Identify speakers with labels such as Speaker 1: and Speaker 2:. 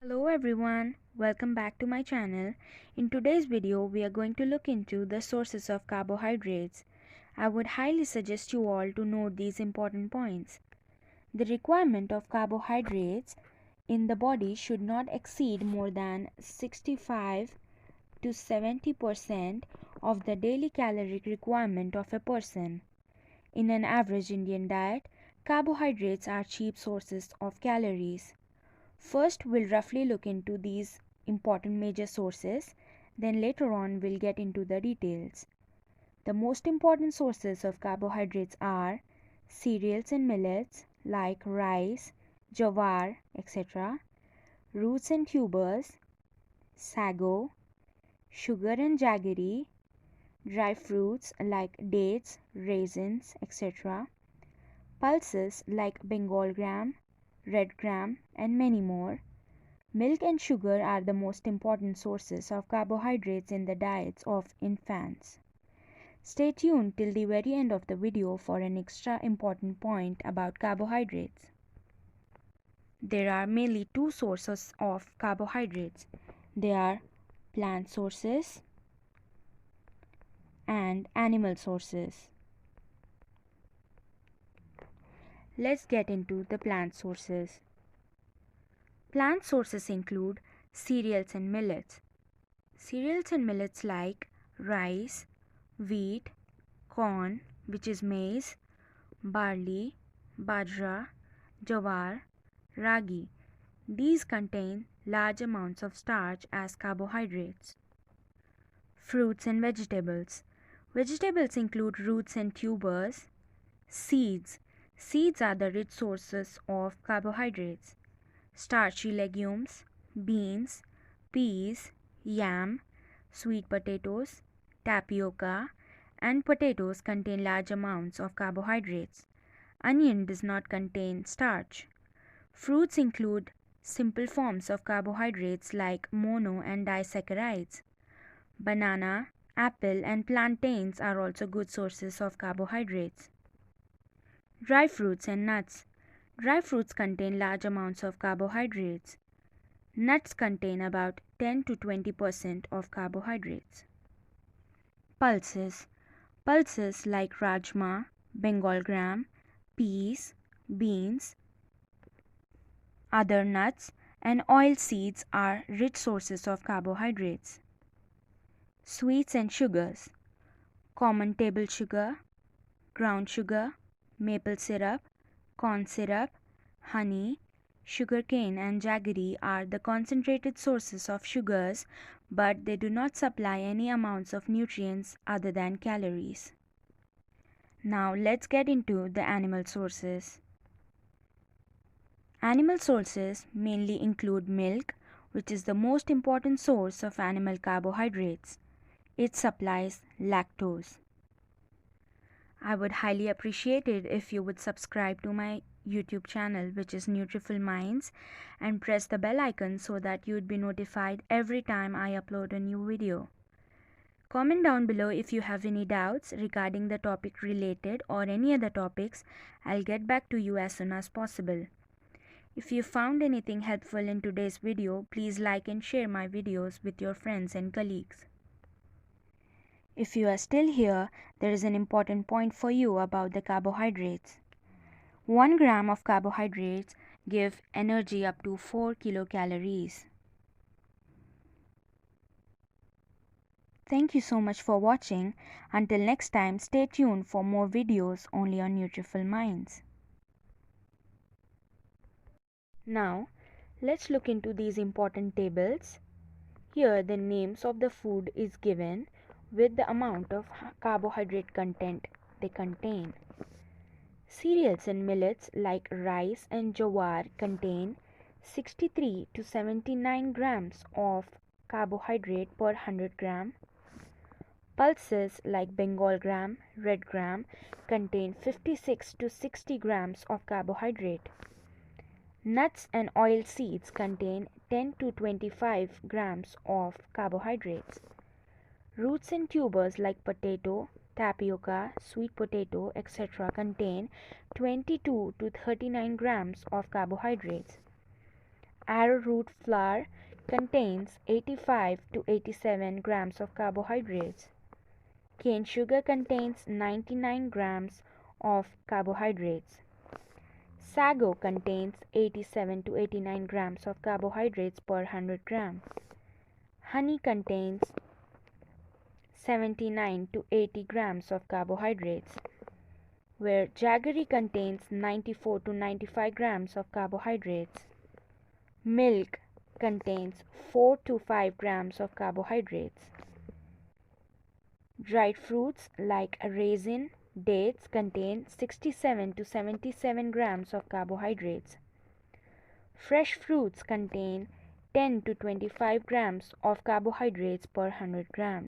Speaker 1: Hello everyone, welcome back to my channel. In today's video, we are going to look into the sources of carbohydrates. I would highly suggest you all to note these important points. The requirement of carbohydrates in the body should not exceed more than 65 to 70% of the daily caloric requirement of a person. In an average Indian diet, carbohydrates are cheap sources of calories. First, we'll roughly look into these important major sources, then later on we'll get into the details. The most important sources of carbohydrates are cereals and millets like rice, jowar, etc., roots and tubers, sago, sugar and jaggery, dry fruits like dates, raisins, etc., pulses like Bengal gram, red gram, and many more. Milk and sugar are the most important sources of carbohydrates in the diets of infants. Stay tuned till the very end of the video for an extra important point about carbohydrates. There are mainly two sources of carbohydrates. They are plant sources and animal sources. Let's get into the plant sources. Plant sources include cereals and millets. Cereals and millets like rice, wheat, corn, which is maize, barley, bajra, jowar, ragi. These contain large amounts of starch as carbohydrates. Fruits and vegetables. Vegetables include roots and tubers. Seeds. Seeds are the rich sources of carbohydrates. Starchy legumes, beans, peas, yam, sweet potatoes, tapioca, and potatoes contain large amounts of carbohydrates. Onion does not contain starch. Fruits include simple forms of carbohydrates like mono and disaccharides. Banana, apple, and plantains are also good sources of carbohydrates. Dry fruits and nuts. Dry fruits contain large amounts of carbohydrates. Nuts contain about 10 to 20% of carbohydrates. Pulses. Pulses like rajma, Bengal gram, peas, beans, other nuts, and oil seeds are rich sources of carbohydrates. Sweets and sugars. Common table sugar, ground sugar, maple syrup, corn syrup, honey, sugarcane and jaggery are the concentrated sources of sugars, but they do not supply any amounts of nutrients other than calories. Now let's get into the animal sources. Animal sources mainly include milk, which is the most important source of animal carbohydrates. It supplies lactose. I would highly appreciate it if you would subscribe to my YouTube channel, which is Nutriful Minds, and press the bell icon so that you would be notified every time I upload a new video. Comment down below if you have any doubts regarding the topic related or any other topics. I'll get back to you as soon as possible. If you found anything helpful in today's video, please like and share my videos with your friends and colleagues. If you are still here, there is an important point for you about the carbohydrates. 1 gram of carbohydrates give energy up to 4 kilocalories. Thank you so much for watching. Until next time, stay tuned for more videos only on Nutriful Minds. Now, let's look into these important tables. Here the names of the food is given with the amount of carbohydrate content they contain. Cereals and millets like rice and jowar contain 63 to 79 grams of carbohydrate per 100 gram. Pulses like Bengal gram, red gram contain 56 to 60 grams of carbohydrate. Nuts and oil seeds contain 10 to 25 grams of carbohydrates. Roots and tubers like potato, tapioca, sweet potato, etc. contain 22 to 39 grams of carbohydrates. Arrowroot flour contains 85 to 87 grams of carbohydrates. Cane sugar contains 99 grams of carbohydrates. Sago contains 87 to 89 grams of carbohydrates per 100 grams. Honey contains 79 to 80 grams of carbohydrates, where jaggery contains 94 to 95 grams of carbohydrates. Milk contains 4 to 5 grams of carbohydrates. Dried fruits like raisin, dates contain 67 to 77 grams of carbohydrates. Fresh fruits contain 10 to 25 grams of carbohydrates per 100 grams.